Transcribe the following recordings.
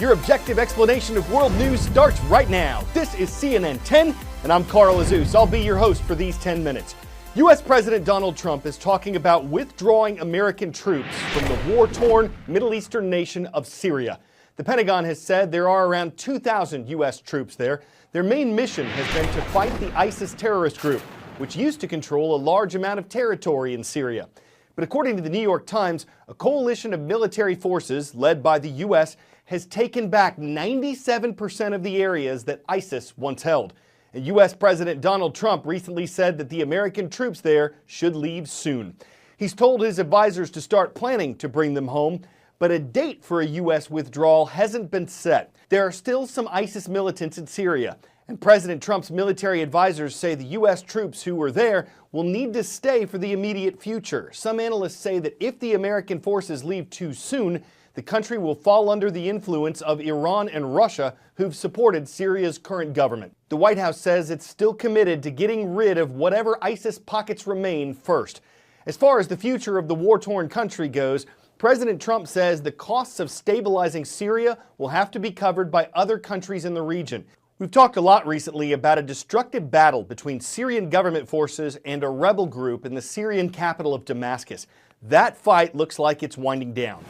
Your objective explanation of world news starts right now. This is CNN 10, and I'm Carl Azus. I'll be your host for these 10 minutes. U.S. President Donald Trump is talking about withdrawing American troops from the war-torn Middle Eastern nation of Syria. The Pentagon has said there are around 2,000 U.S. troops there. Their main mission has been to fight the ISIS terrorist group, which used to control a large amount of territory in Syria. But according to the New York Times, a coalition of military forces led by the U.S. has taken back 97% of the areas that ISIS once held. And U.S. President Donald Trump recently said that the American troops there should leave soon. He's told his advisors to start planning to bring them home, but a date for a U.S. withdrawal hasn't been set. There are still some ISIS militants in Syria, and President Trump's military advisors say the U.S. troops who were there will need to stay for the immediate future. Some analysts say that if the American forces leave too soon, the country will fall under the influence of Iran and Russia, who've supported Syria's current government. The White House says it's still committed to getting rid of whatever ISIS pockets remain first. As far as the future of the war-torn country goes, President Trump says the costs of stabilizing Syria will have to be covered by other countries in the region. We've talked a lot recently about a destructive battle between Syrian government forces and a rebel group in the Syrian capital of Damascus. That fight looks like it's winding down.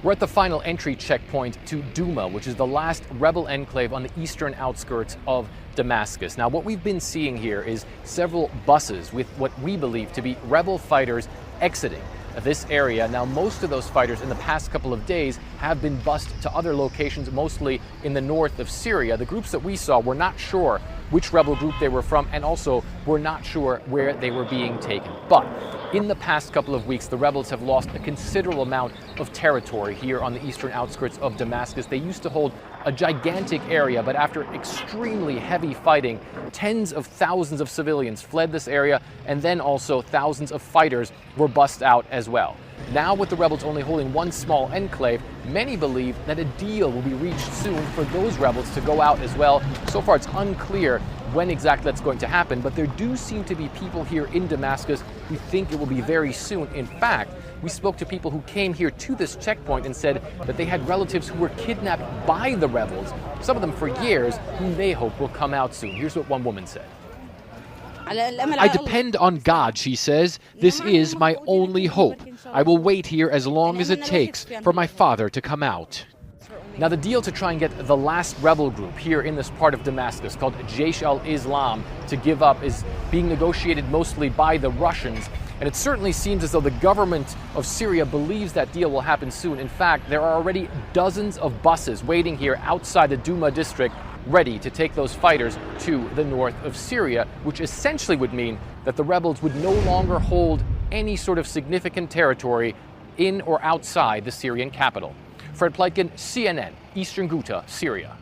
We're at the final entry checkpoint to Douma, which is the last rebel enclave on the eastern outskirts of Damascus. Now, what we've been seeing here is several buses with what we believe to be rebel fighters exiting this area. Now, most of those fighters in the past couple of days have been bused to other locations, mostly in the north of Syria. The groups that we saw were not sure which rebel group they were from, and also were not sure where they were being taken. But in the past couple of weeks, the rebels have lost a considerable amount of territory here on the eastern outskirts of Damascus. They used to hold a gigantic area, but after extremely heavy fighting, tens of thousands of civilians fled this area, and then also thousands of fighters were bussed out as well. Now, with the rebels only holding one small enclave, many believe that a deal will be reached soon for those rebels to go out as well. So far, it's unclear when exactly that's going to happen, but there do seem to be people here in Damascus who think it will be very soon. In fact, we spoke to people who came here to this checkpoint and said that they had relatives who were kidnapped by the rebels, some of them for years, whom they hope will come out soon. Here's what one woman said. I depend on God, she says. This is my only hope. I will wait here as long as it takes for my father to come out. Now, the deal to try and get the last rebel group here in this part of Damascus, called Jaish al-Islam, to give up is being negotiated mostly by the Russians. And it certainly seems as though the government of Syria believes that deal will happen soon. In fact, there are already dozens of buses waiting here outside the Douma district, ready to take those fighters to the north of Syria, which essentially would mean that the rebels would no longer hold any sort of significant territory in or outside the Syrian capital. Fred Pleitgen, CNN, Eastern Ghouta, Syria.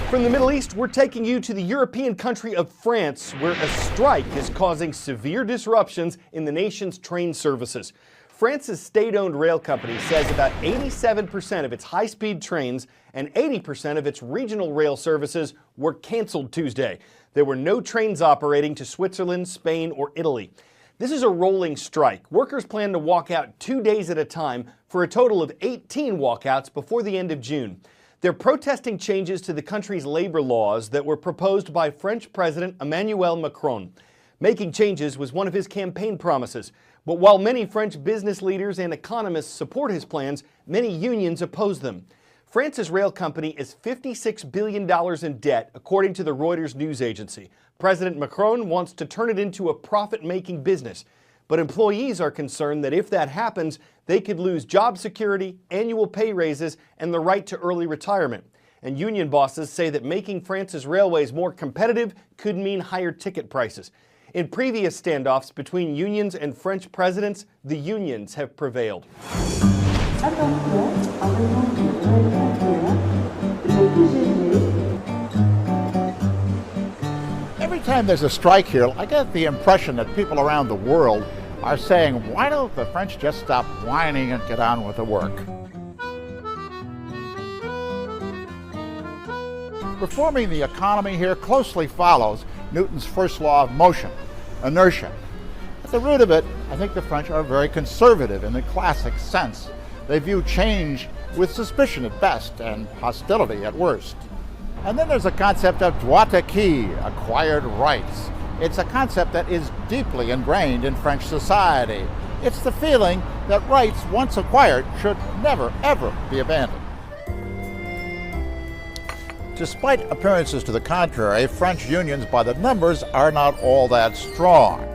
From the Middle East, we're taking you to the European country of France, where a strike is causing severe disruptions in the nation's train services. France's state-owned rail company says about 87% of its high-speed trains and 80% of its regional rail services were canceled Tuesday. There were no trains operating to Switzerland, Spain, or Italy. This is a rolling strike. Workers plan to walk out 2 days at a time for a total of 18 walkouts before the end of June. They're protesting changes to the country's labor laws that were proposed by French President Emmanuel Macron. Making changes was one of his campaign promises. But while many French business leaders and economists support his plans, many unions oppose them. France's rail company is $56 billion in debt, according to the Reuters news agency. President Macron wants to turn it into a profit-making business. But employees are concerned that if that happens, they could lose job security, annual pay raises, and the right to early retirement. And union bosses say that making France's railways more competitive could mean higher ticket prices. In previous standoffs between unions and French presidents, the unions have prevailed. Every time there's a strike here, I get the impression that people around the world are saying, why don't the French just stop whining and get on with the work? Reforming the economy here closely follows Newton's first law of motion, inertia. At the root of it, I think the French are very conservative in the classic sense. They view change with suspicion at best and hostility at worst. And then there's the concept of droit acquis, acquired rights. It's a concept that is deeply ingrained in French society. It's the feeling that rights once acquired should never, ever be abandoned. Despite appearances to the contrary, French unions by the numbers are not all that strong.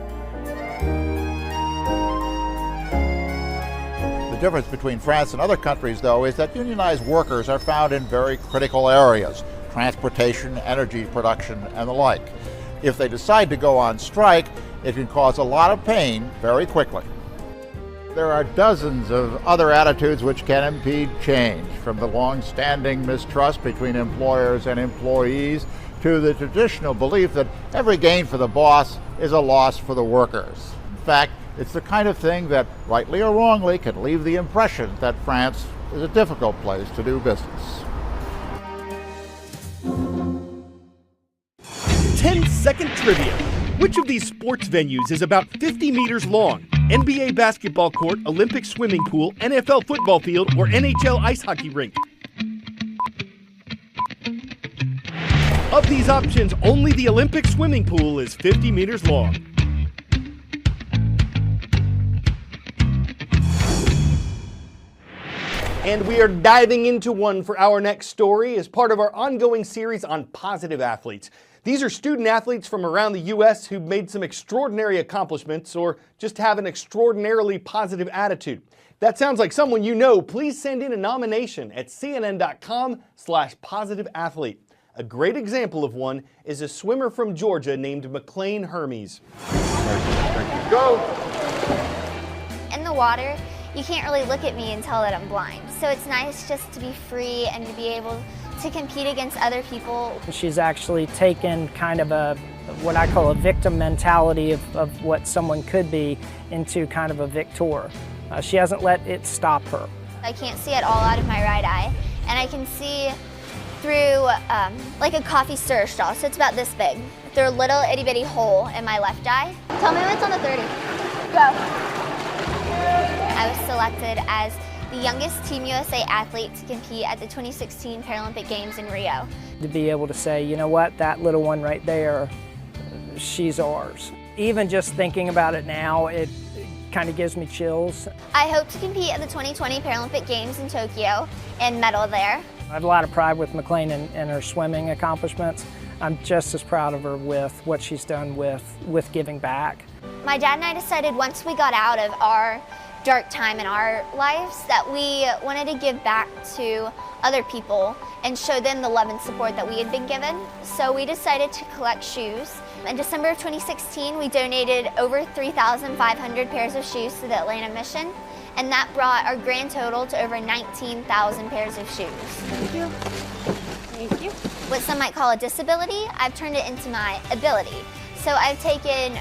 The difference between France and other countries, though, is that unionized workers are found in very critical areas: transportation, energy production, and the like. If they decide to go on strike, it can cause a lot of pain very quickly. There are dozens of other attitudes which can impede change, from the long-standing mistrust between employers and employees to the traditional belief that every gain for the boss is a loss for the workers. In fact, it's the kind of thing that, rightly or wrongly, can leave the impression that France is a difficult place to do business. 10-second trivia. Which of these sports venues is about 50 meters long? NBA basketball court, Olympic swimming pool, NFL football field, or NHL ice hockey rink? Of these options, only the Olympic swimming pool is 50 meters long. And we are diving into one for our next story as part of our ongoing series on positive athletes. These are student athletes from around the U.S. who've made some extraordinary accomplishments or just have an extraordinarily positive attitude. If that sounds like someone you know, please send in a nomination at cnn.com/positiveathlete. A great example of one is a swimmer from Georgia named McLean Hermes. Go! In the water, you can't really look at me and tell that I'm blind. So it's nice just to be free and to be able to compete against other people. She's actually taken kind of what I call a victim mentality of what someone could be into kind of a victor. She hasn't let it stop her. I can't see at all out of my right eye, and I can see through like a coffee stirrer straw, so it's about this big, through a little itty bitty hole in my left eye. Tell me what's on the 30. Go. I was selected as the youngest Team USA athlete to compete at the 2016 Paralympic Games in Rio. To be able to say, you know what, that little one right there, she's ours. Even just thinking about it now, it kind of gives me chills. I hope to compete at the 2020 Paralympic Games in Tokyo and medal there. I have a lot of pride with McLean and her swimming accomplishments. I'm just as proud of her with what she's done with giving back. My dad and I decided once we got out of our dark time in our lives that we wanted to give back to other people and show them the love and support that we had been given. So we decided to collect shoes. In December of 2016, we donated over 3,500 pairs of shoes to the Atlanta mission, and that brought our grand total to over 19,000 pairs of shoes. Thank you. Thank you. What some might call a disability, I've turned it into my ability. So I've taken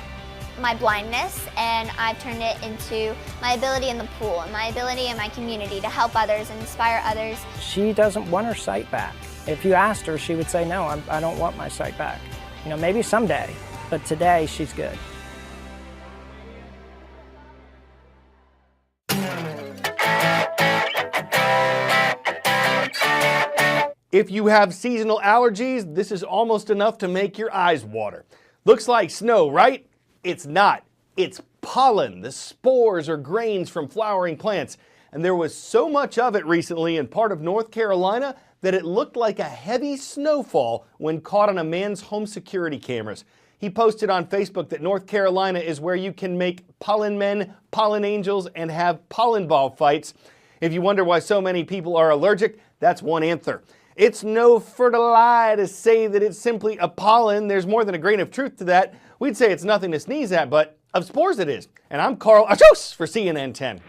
my blindness and I've turned it into my ability in the pool and my ability in my community to help others and inspire others. She doesn't want her sight back. If you asked her, she would say, no, I don't want my sight back. You know, maybe someday, but today she's good. If you have seasonal allergies, this is almost enough to make your eyes water. Looks like snow, right? It's not. It's pollen, the spores or grains from flowering plants. And there was so much of it recently in part of North Carolina that it looked like a heavy snowfall when caught on a man's home security cameras. He posted on Facebook that North Carolina is where you can make pollen men, pollen angels, and have pollen ball fights. If you wonder why so many people are allergic, that's one answer. It's no further lie to say that it's simply a pollen. There's more than a grain of truth to that. We'd say it's nothing to sneeze at, but of spores it is. And I'm Carl Azos for CNN 10.